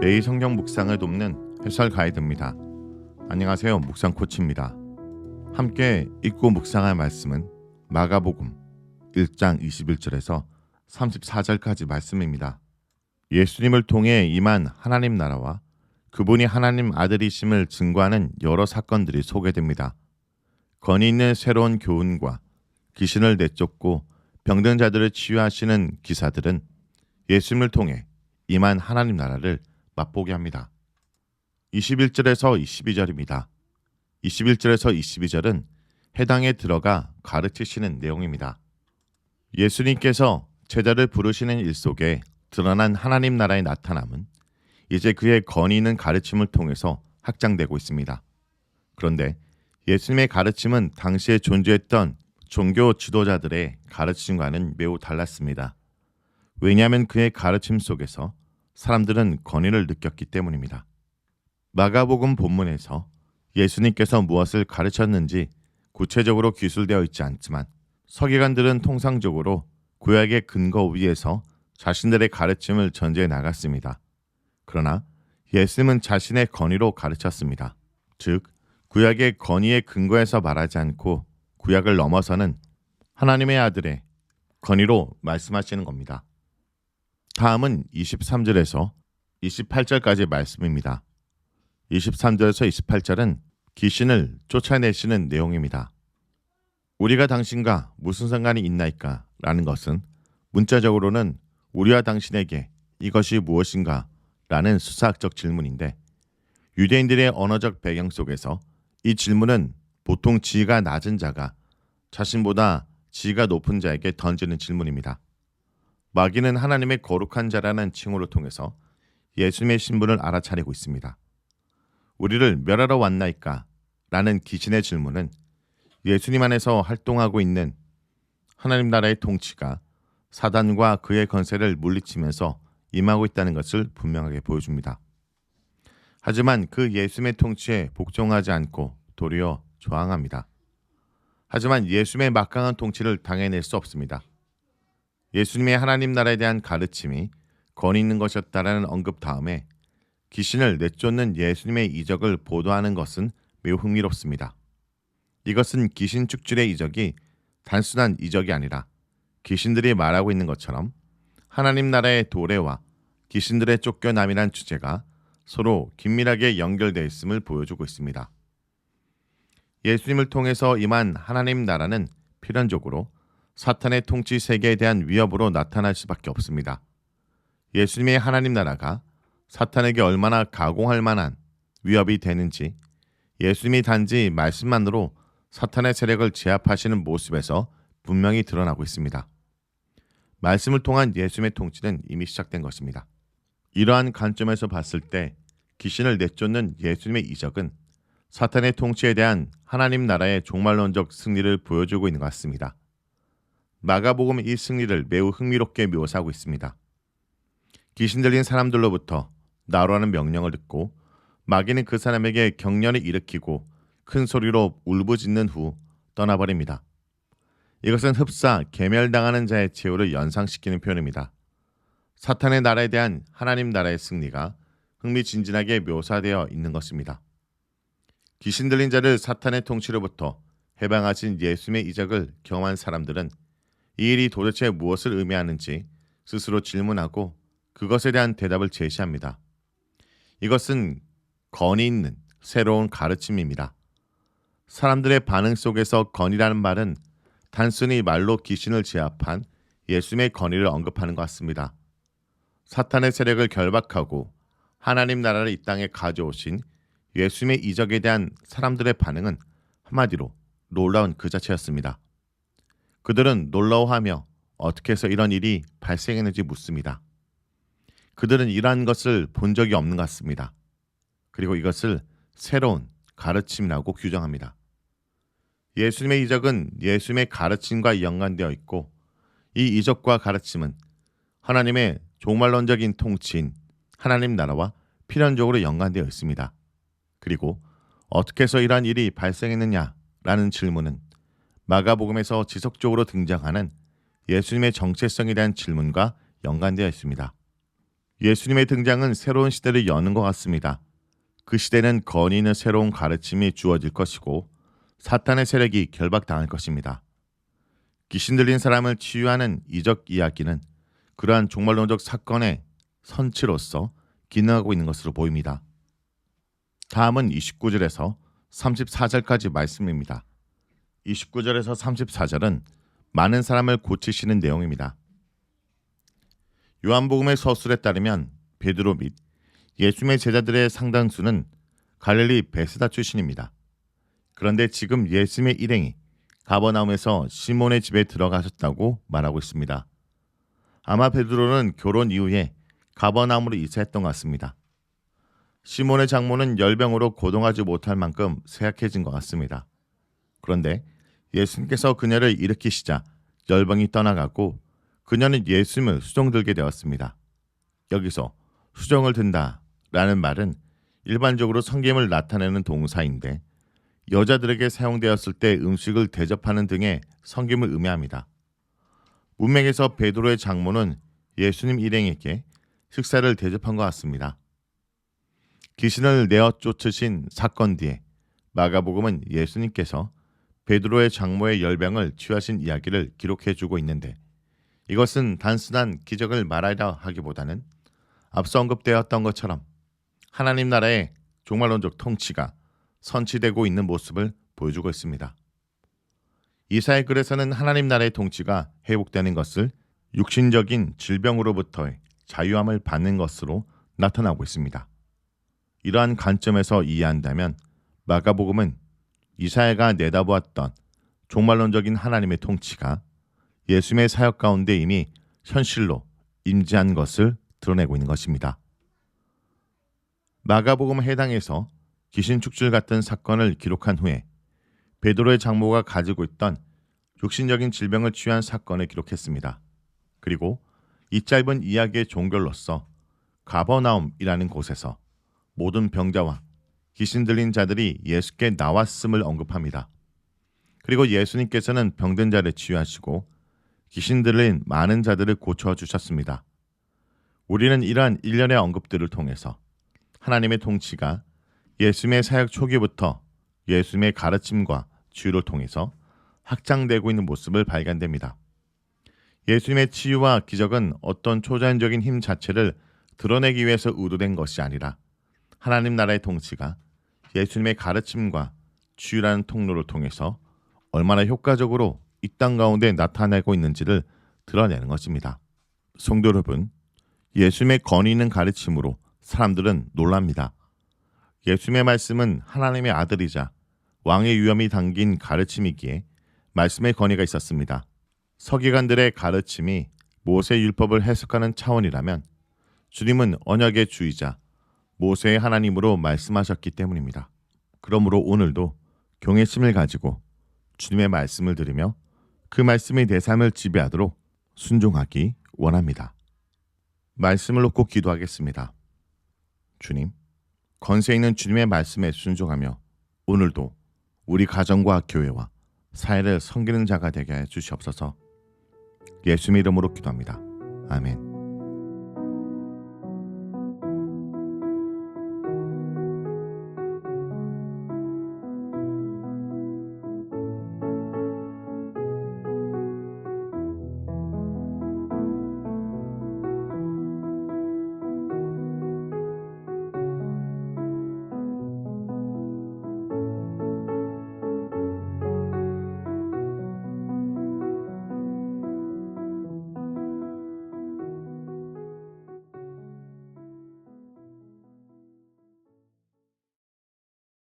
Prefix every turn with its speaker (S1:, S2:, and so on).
S1: 매일 성경 묵상을 돕는 해설 가이드입니다. 안녕하세요. 묵상 코치입니다. 함께 읽고 묵상할 말씀은 마가복음 1장 21절에서 34절까지 말씀입니다. 예수님을 통해 임한 하나님 나라와 그분이 하나님 아들이심을 증거하는 여러 사건들이 소개됩니다. 권위 있는 새로운 교훈과 귀신을 내쫓고 병든 자들을 치유하시는 기사들은 예수님을 통해 임한 하나님 나라를 맛보게 합니다. 21절에서 22절입니다. 21절에서 22절은 해당에 들어가 가르치시는 내용입니다. 예수님께서 제자를 부르시는 일 속에 드러난 하나님 나라의 나타남은 이제 그의 권위 있는 가르침을 통해서 확장되고 있습니다. 그런데 예수님의 가르침은 당시에 존재했던 종교 지도자들의 가르침과는 매우 달랐습니다. 왜냐하면 그의 가르침 속에서 사람들은 권위를 느꼈기 때문입니다. 마가복음 본문에서 예수님께서 무엇을 가르쳤는지 구체적으로 기술되어 있지 않지만 서기관들은 통상적으로 구약의 근거 위에서 자신들의 가르침을 전제해 나갔습니다. 그러나 예수님은 자신의 권위로 가르쳤습니다. 즉, 구약의 권위의 근거에서 말하지 않고 구약을 넘어서는 하나님의 아들의 권위로 말씀하시는 겁니다. 다음은 23절에서 28절까지의 말씀입니다. 23절에서 28절은 귀신을 쫓아내시는 내용입니다. 우리가 당신과 무슨 상관이 있나이까? 라는 것은 문자적으로는 우리와 당신에게 이것이 무엇인가? 라는 수사학적 질문인데 유대인들의 언어적 배경 속에서 이 질문은 보통 지위가 낮은 자가 자신보다 지위가 높은 자에게 던지는 질문입니다. 마귀는 하나님의 거룩한 자라는 칭호를 통해서 예수님의 신분을 알아차리고 있습니다. 우리를 멸하러 왔나이까? 라는 귀신의 질문은 예수님 안에서 활동하고 있는 하나님 나라의 통치가 사단과 그의 권세를 물리치면서 임하고 있다는 것을 분명하게 보여줍니다. 하지만 그 예수님의 통치에 복종하지 않고 도리어 저항합니다. 하지만 예수님의 막강한 통치를 당해낼 수 없습니다. 예수님의 하나님 나라에 대한 가르침이 권위 있는 것이었다라는 언급 다음에 귀신을 내쫓는 예수님의 이적을 보도하는 것은 매우 흥미롭습니다. 이것은 귀신 축출의 이적이 단순한 이적이 아니라 귀신들이 말하고 있는 것처럼 하나님 나라의 도래와 귀신들의 쫓겨남이란 주제가 서로 긴밀하게 연결되어 있음을 보여주고 있습니다. 예수님을 통해서 임한 하나님 나라는 필연적으로 사탄의 통치 세계에 대한 위협으로 나타날 수밖에 없습니다. 예수님의 하나님 나라가 사탄에게 얼마나 가공할 만한 위협이 되는지 예수님이 단지 말씀만으로 사탄의 세력을 제압하시는 모습에서 분명히 드러나고 있습니다. 말씀을 통한 예수님의 통치는 이미 시작된 것입니다. 이러한 관점에서 봤을 때 귀신을 내쫓는 예수님의 이적은 사탄의 통치에 대한 하나님 나라의 종말론적 승리를 보여주고 있는 것 같습니다. 마가복음은 이 승리를 매우 흥미롭게 묘사하고 있습니다. 귀신 들린 사람들로부터 나오라는 명령을 듣고 마귀는 그 사람에게 경련을 일으키고 큰 소리로 울부짖는 후 떠나버립니다. 이것은 흡사 계멸당하는 자의 최후를 연상시키는 표현입니다. 사탄의 나라에 대한 하나님 나라의 승리가 흥미진진하게 묘사되어 있는 것입니다. 귀신 들린 자를 사탄의 통치로부터 해방하신 예수님의 이적을 경험한 사람들은 이 일이 도대체 무엇을 의미하는지 스스로 질문하고 그것에 대한 대답을 제시합니다. 이것은 권위 있는 새로운 가르침입니다. 사람들의 반응 속에서 권위라는 말은 단순히 말로 귀신을 제압한 예수님의 권위를 언급하는 것 같습니다. 사탄의 세력을 결박하고 하나님 나라를 이 땅에 가져오신 예수님의 이적에 대한 사람들의 반응은 한마디로 놀라운 그 자체였습니다. 그들은 놀라워하며 어떻게 해서 이런 일이 발생했는지 묻습니다. 그들은 이러한 것을 본 적이 없는 것 같습니다. 그리고 이것을 새로운 가르침이라고 규정합니다. 예수님의 이적은 예수님의 가르침과 연관되어 있고 이 이적과 가르침은 하나님의 종말론적인 통치인 하나님 나라와 필연적으로 연관되어 있습니다. 그리고 어떻게 해서 이러한 일이 발생했느냐라는 질문은 마가복음에서 지속적으로 등장하는 예수님의 정체성에 대한 질문과 연관되어 있습니다. 예수님의 등장은 새로운 시대를 여는 것 같습니다. 그 시대는 권위 있는 새로운 가르침이 주어질 것이고 사탄의 세력이 결박당할 것입니다. 귀신 들린 사람을 치유하는 이적 이야기는 그러한 종말론적 사건의 선치로서 기능하고 있는 것으로 보입니다. 다음은 29절에서 34절까지 말씀입니다. 29절에서 34절은 많은 사람을 고치시는 내용입니다. 요한복음의 서술에 따르면 베드로 및 예수님의 제자들의 상당수는 갈릴리 베스다 출신입니다. 그런데 지금 예수님의 일행이 가버나움에서 시몬의 집에 들어가셨다고 말하고 있습니다. 아마 베드로는 결혼 이후에 가버나움으로 이사했던 것 같습니다. 시몬의 장모는 열병으로 고동하지 못할 만큼 쇠약해진 것 같습니다. 그런데 예수님께서 그녀를 일으키시자 열병이 떠나가고 그녀는 예수님을 수종들게 되었습니다. 여기서 수종을 든다 라는 말은 일반적으로 성김을 나타내는 동사인데 여자들에게 사용되었을 때 음식을 대접하는 등의 성김을 의미합니다. 문맥에서 베드로의 장모는 예수님 일행에게 식사를 대접한 것 같습니다. 귀신을 내어 쫓으신 사건 뒤에 마가복음은 예수님께서 베드로의 장모의 열병을 치유하신 이야기를 기록해주고 있는데 이것은 단순한 기적을 말하려 하기보다는 앞서 언급되었던 것처럼 하나님 나라의 종말론적 통치가 선치되고 있는 모습을 보여주고 있습니다. 이사야 글에서는 하나님 나라의 통치가 회복되는 것을 육신적인 질병으로부터의 자유함을 받는 것으로 나타나고 있습니다. 이러한 관점에서 이해한다면 마가복음은 이사야가 내다보았던 종말론적인 하나님의 통치가 예수님의 사역 가운데 이미 현실로 임재한 것을 드러내고 있는 것입니다. 마가복음 해당에서 귀신 축출 같은 사건을 기록한 후에 베드로의 장모가 가지고 있던 육신적인 질병을 치유한 사건을 기록했습니다. 그리고 이 짧은 이야기의 종결로서 가버나움이라는 곳에서 모든 병자와 귀신 들린 자들이 예수께 나왔음을 언급합니다. 그리고 예수님께서는 병든 자를 치유하시고 귀신 들린 많은 자들을 고쳐주셨습니다. 우리는 이러한 일련의 언급들을 통해서 하나님의 통치가 예수님의 사역 초기부터 예수님의 가르침과 치유를 통해서 확장되고 있는 모습을 발견됩니다. 예수님의 치유와 기적은 어떤 초자연적인 힘 자체를 드러내기 위해서 의도된 것이 아니라 하나님 나라의 통치가 예수님의 가르침과 치유라는 통로를 통해서 얼마나 효과적으로 이 땅 가운데 나타내고 있는지를 드러내는 것입니다. 성도 여러분, 예수님의 권위 있는 가르침으로 사람들은 놀랍니다. 예수님의 말씀은 하나님의 아들이자 왕의 위엄이 담긴 가르침이기에 말씀의 권위가 있었습니다. 서기관들의 가르침이 모세의 율법을 해석하는 차원이라면 주님은 언약의 주이자 모세의 하나님으로 말씀하셨기 때문입니다. 그러므로 오늘도 경외심을 가지고 주님의 말씀을 들으며 그 말씀이 내 삶을 지배하도록 순종하기 원합니다. 말씀을 놓고 기도하겠습니다. 주님, 권세 있는 주님의 말씀에 순종하며 오늘도 우리 가정과 교회와 사회를 섬기는 자가 되게 해 주시옵소서. 예수님의 이름으로 기도합니다. 아멘.